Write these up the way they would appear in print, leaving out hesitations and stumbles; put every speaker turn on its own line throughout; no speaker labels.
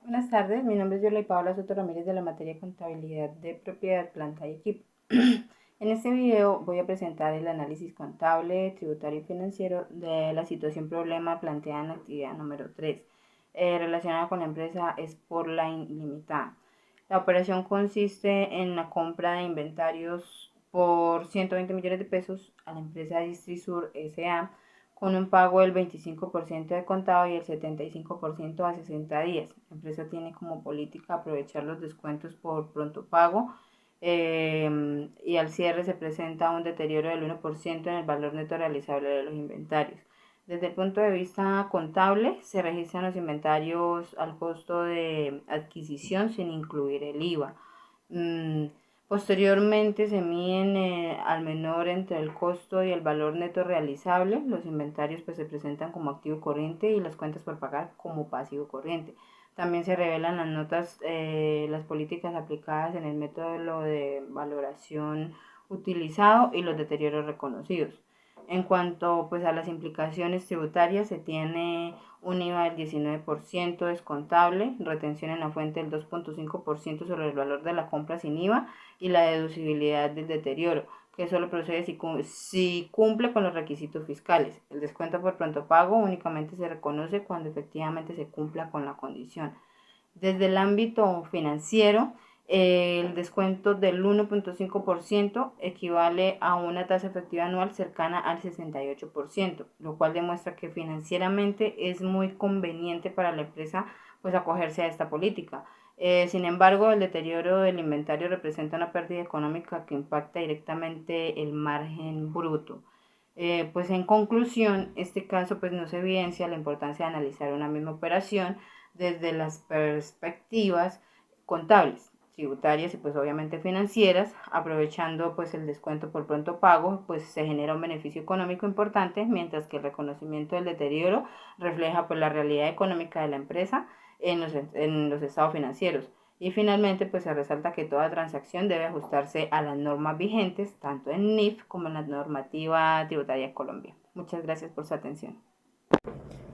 Buenas tardes, mi nombre es Yorley Paola Soto Ramírez de la materia de Contabilidad de Propiedad, Planta y Equipo. En este video voy a presentar el análisis contable, tributario y financiero de la situación problema planteada en la actividad número 3, relacionada con la empresa Sportline Limitada. La operación consiste en la compra de inventarios por 120 millones de pesos a la empresa Distrisur S.A., con un pago del 25% de contado y el 75% a 60 días. La empresa tiene como política aprovechar los descuentos por pronto pago y al cierre se presenta un deterioro del 1% en el valor neto realizable de los inventarios. Desde el punto de vista contable, se registran los inventarios al costo de adquisición sin incluir el IVA. Posteriormente se miden al menor entre el costo y el valor neto realizable. Los inventarios se presentan como activo corriente y las cuentas por pagar como pasivo corriente. También se revelan las notas, las políticas aplicadas en el método de valoración utilizado y los deterioros reconocidos. En cuanto a las implicaciones tributarias, se tiene un IVA del 19% descontable, retención en la fuente del 2.5% sobre el valor de la compra sin IVA y la deducibilidad del deterioro, que solo procede si cumple con los requisitos fiscales. El descuento por pronto pago únicamente se reconoce cuando efectivamente se cumpla con la condición. Desde el ámbito financiero, el descuento del 1.5% equivale a una tasa efectiva anual cercana al 68%, lo cual demuestra que financieramente es muy conveniente para la empresa acogerse a esta política. Sin embargo, el deterioro del inventario representa una pérdida económica que impacta directamente el margen bruto. En conclusión, este caso nos evidencia la importancia de analizar una misma operación desde las perspectivas contables, tributarias y obviamente financieras. Aprovechando el descuento por pronto pago, se genera un beneficio económico importante, mientras que el reconocimiento del deterioro refleja la realidad económica de la empresa en los estados financieros. Y finalmente se resalta que toda transacción debe ajustarse a las normas vigentes tanto en NIF como en la normativa tributaria de Colombia. Muchas gracias por su atención.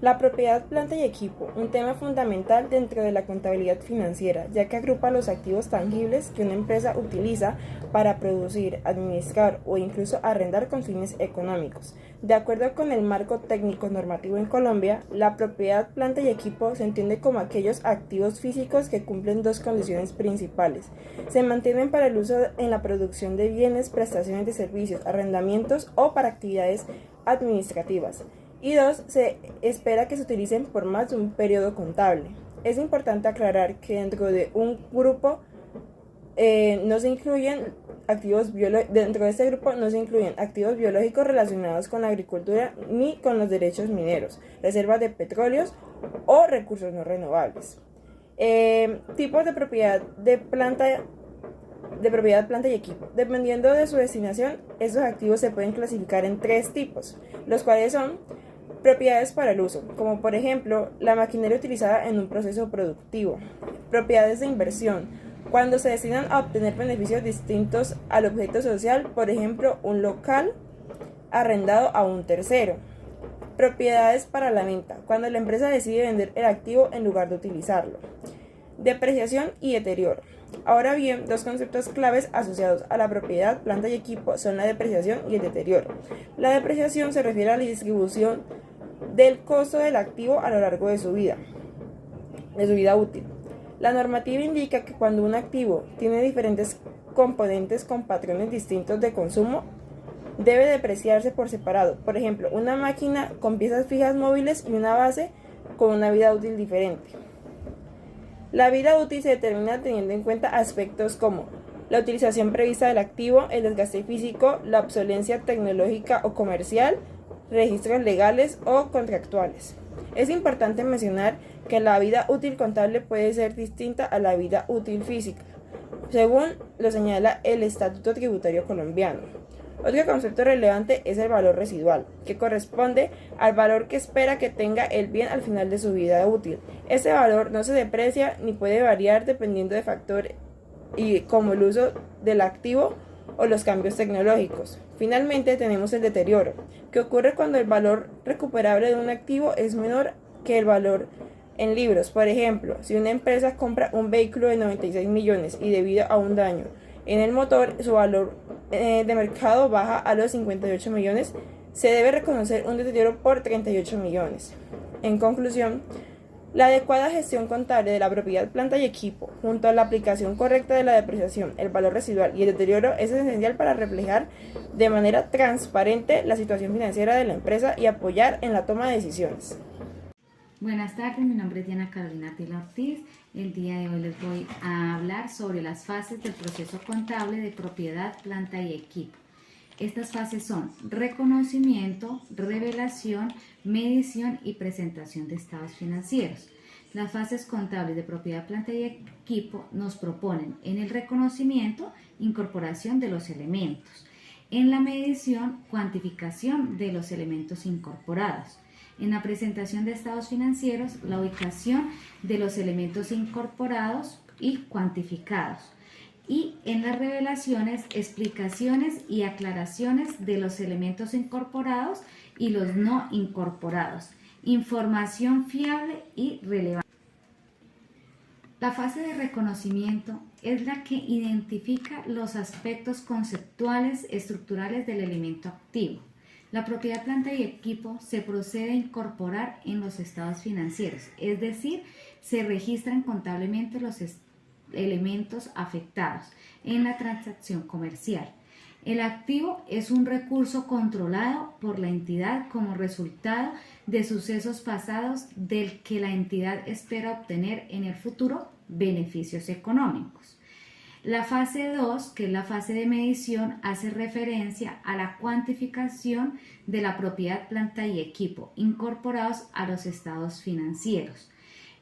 La propiedad, planta y equipo, un tema fundamental dentro de la contabilidad financiera, ya que agrupa los activos tangibles que una empresa utiliza para producir, administrar o incluso arrendar con fines económicos. De acuerdo con el marco técnico normativo en Colombia, la propiedad, planta y equipo se entiende como aquellos activos físicos que cumplen dos condiciones principales. Se mantienen para el uso en la producción de bienes, prestaciones de servicios, arrendamientos o para actividades administrativas. Y dos, se espera que se utilicen por más de un periodo contable. Es importante aclarar que dentro de un grupo no se incluyen dentro de este grupo no se incluyen activos biológicos relacionados con la agricultura ni con los derechos mineros, reservas de petróleos o recursos no renovables. Tipos de propiedad planta y equipo. Dependiendo de su destinación, estos activos se pueden clasificar en tres tipos, los cuales son propiedades para el uso, como por ejemplo la maquinaria utilizada en un proceso productivo. Propiedades de inversión, cuando se destinan a obtener beneficios distintos al objeto social, por ejemplo un local arrendado a un tercero. Propiedades para la venta, cuando la empresa decide vender el activo en lugar de utilizarlo. Depreciación y deterioro. Ahora bien, dos conceptos claves asociados a la propiedad, planta y equipo son la depreciación y el deterioro. La depreciación se refiere a la distribución del costo del activo a lo largo de su vida útil. La normativa indica que cuando un activo tiene diferentes componentes con patrones distintos de consumo, debe depreciarse por separado. Por ejemplo, una máquina con piezas fijas móviles y una base con una vida útil diferente. La vida útil se determina teniendo en cuenta aspectos como la utilización prevista del activo, el desgaste físico, la obsolencia tecnológica o comercial, registros legales o contractuales. Es importante mencionar que la vida útil contable puede ser distinta a la vida útil física, según lo señala el Estatuto Tributario Colombiano. Otro concepto relevante es el valor residual, que corresponde al valor que espera que tenga el bien al final de su vida útil. Este valor no se deprecia ni puede variar dependiendo de factores como el uso del activo o los cambios tecnológicos. Finalmente tenemos el deterioro, que ocurre cuando el valor recuperable de un activo es menor que el valor En libros, por ejemplo, si una empresa compra un vehículo de 96 millones y debido a un daño en el motor su valor de mercado baja a los 58 millones, se debe reconocer un deterioro por 38 millones. En conclusión, la adecuada gestión contable de la propiedad, planta y equipo, junto a la aplicación correcta de la depreciación, el valor residual y el deterioro, es esencial para reflejar de manera transparente la situación financiera de la empresa y apoyar en la toma de decisiones.
Buenas tardes, mi nombre es Diana Carolina Tila Ortiz. El día de hoy les voy a hablar sobre las fases del proceso contable de propiedad, planta y equipo. Estas fases son reconocimiento, revelación, medición y presentación de estados financieros. Las fases contables de propiedad, planta y equipo nos proponen en el reconocimiento, incorporación de los elementos. En la medición, cuantificación de los elementos incorporados. En la presentación de estados financieros, la ubicación de los elementos incorporados y cuantificados. Y en las revelaciones, explicaciones y aclaraciones de los elementos incorporados y los no incorporados. Información fiable y relevante. La fase de reconocimiento es la que identifica los aspectos conceptuales, estructurales del elemento activo. La propiedad, planta y equipo se procede a incorporar en los estados financieros, es decir, se registran contablemente los elementos afectados en la transacción comercial. El activo es un recurso controlado por la entidad como resultado de sucesos pasados del que la entidad espera obtener en el futuro beneficios económicos. La fase 2, que es la fase de medición, hace referencia a la cuantificación de la propiedad, planta y equipo incorporados a los estados financieros.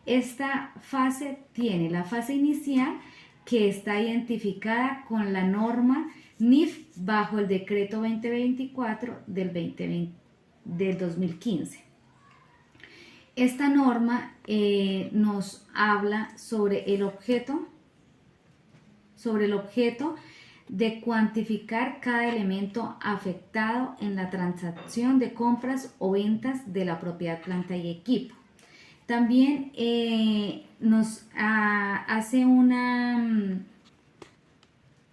Esta fase tiene la fase inicial, que está identificada con la norma NIF bajo el decreto 2024 del 2015. Esta norma nos habla sobre el objeto de cuantificar cada elemento afectado en la transacción de compras o ventas de la propiedad, planta y equipo. También nos hace una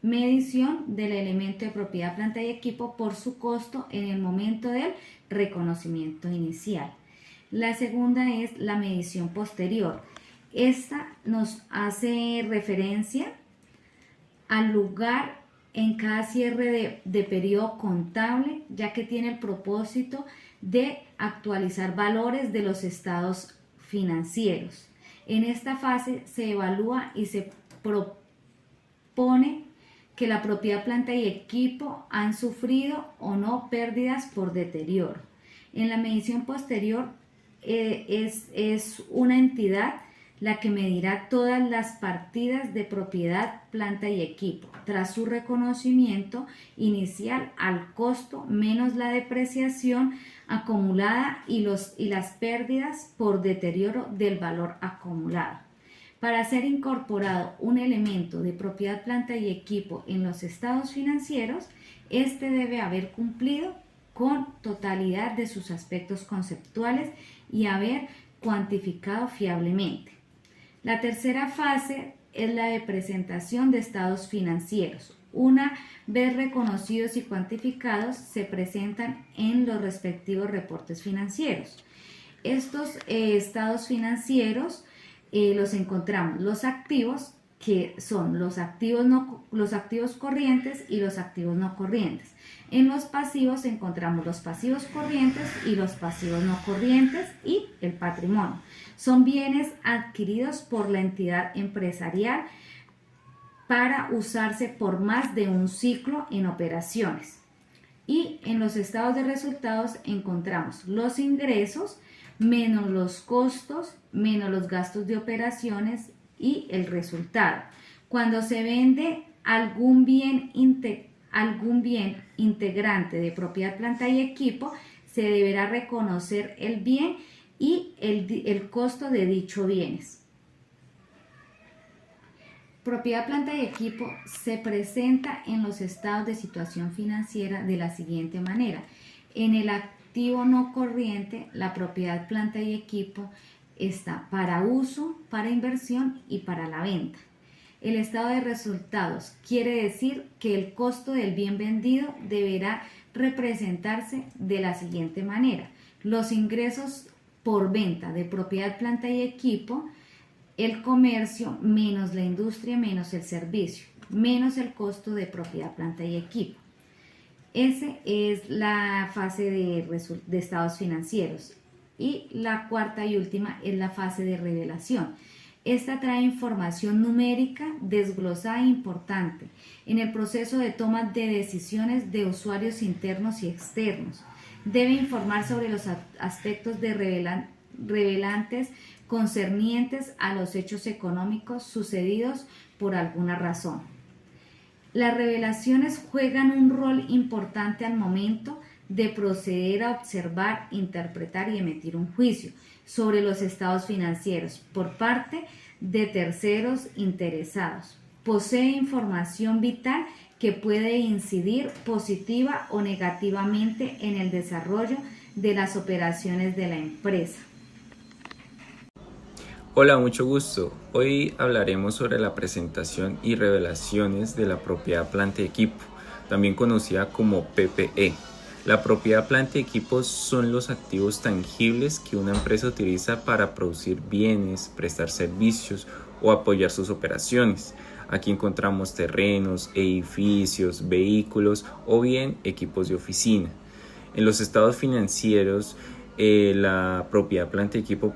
medición del elemento de propiedad, planta y equipo por su costo en el momento del reconocimiento inicial. La segunda es la medición posterior. Esta nos hace referencia al lugar en cada cierre de periodo contable, ya que tiene el propósito de actualizar valores de los estados financieros. En esta fase se evalúa y se propone que la propiedad, planta y equipo han sufrido o no pérdidas por deterioro. En la medición posterior es una entidad la que medirá todas las partidas de propiedad, planta y equipo, tras su reconocimiento inicial al costo menos la depreciación acumulada y las pérdidas por deterioro del valor acumulado. Para ser incorporado un elemento de propiedad, planta y equipo en los estados financieros, este debe haber cumplido con totalidad de sus aspectos conceptuales y haber cuantificado fiablemente. La tercera fase es la de presentación de estados financieros. Una vez reconocidos y cuantificados, se presentan en los respectivos reportes financieros. Estos estados financieros los encontramos los activos, que son los activos corrientes y los activos no corrientes. En los pasivos encontramos los pasivos corrientes y los pasivos no corrientes y el patrimonio. Son bienes adquiridos por la entidad empresarial para usarse por más de un ciclo en operaciones. Y en los estados de resultados encontramos los ingresos menos los costos menos los gastos de operaciones y el resultado. Cuando se vende algún bien integrante de propiedad, planta y equipo, se deberá reconocer el bien y el costo de dichos bienes. Propiedad, planta y equipo se presenta en los estados de situación financiera de la siguiente manera. En el activo no corriente, la propiedad, planta y equipo está para uso, para inversión y para la venta. El estado de resultados quiere decir que el costo del bien vendido deberá representarse de la siguiente manera: los ingresos por venta de propiedad, planta y equipo, el comercio menos la industria menos el servicio, menos el costo de propiedad, planta y equipo. Esa es la fase de estados financieros. Y la cuarta y última es la fase de revelación. Esta trae información numérica desglosada e importante en el proceso de toma de decisiones de usuarios internos y externos. Debe informar sobre los aspectos revelantes concernientes a los hechos económicos sucedidos por alguna razón. Las revelaciones juegan un rol importante al momento de proceder a observar, interpretar y emitir un juicio sobre los estados financieros por parte de terceros interesados. Posee información vital que puede incidir positiva o negativamente en el desarrollo de las operaciones de la empresa.
Hola, mucho gusto. Hoy hablaremos sobre la presentación y revelaciones de la propiedad, planta y equipo, también conocida como PPE. La propiedad, planta y equipos son los activos tangibles que una empresa utiliza para producir bienes, prestar servicios o apoyar sus operaciones. Aquí encontramos terrenos, edificios, vehículos o bien equipos de oficina. En los estados financieros, la propiedad, planta y equipo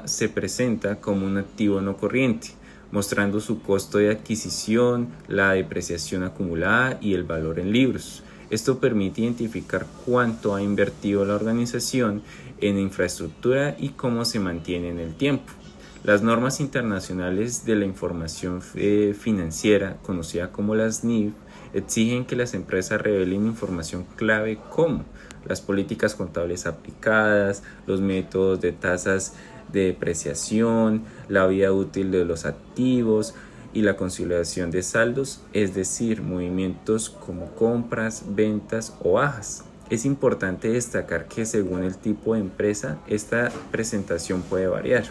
se presenta como un activo no corriente, mostrando su costo de adquisición, la depreciación acumulada y el valor en libros. Esto permite identificar cuánto ha invertido la organización en infraestructura y cómo se mantiene en el tiempo. Las normas internacionales de la información financiera, conocida como las NIF, exigen que las empresas revelen información clave como las políticas contables aplicadas, los métodos de tasas de depreciación, la vida útil de los activos y la consolidación de saldos, es decir, movimientos como compras, ventas o bajas. Es importante destacar que según el tipo de empresa, esta presentación puede variar.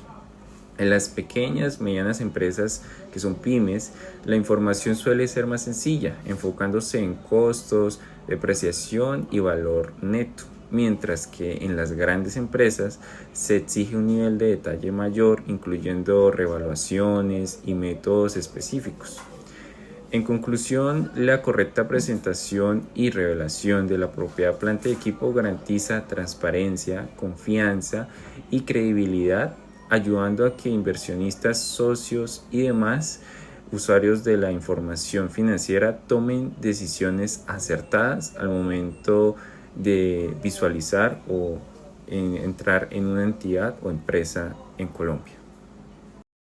En las pequeñas, medianas empresas que son pymes, la información suele ser más sencilla, enfocándose en costos, depreciación y valor neto, mientras que en las grandes empresas se exige un nivel de detalle mayor, incluyendo revaluaciones y métodos específicos. En conclusión, la correcta presentación y revelación de la propiedad, planta y equipo garantiza transparencia, confianza y credibilidad, ayudando a que inversionistas, socios y demás usuarios de la información financiera tomen decisiones acertadas al momento de visualizar o entrar en una entidad o empresa en Colombia.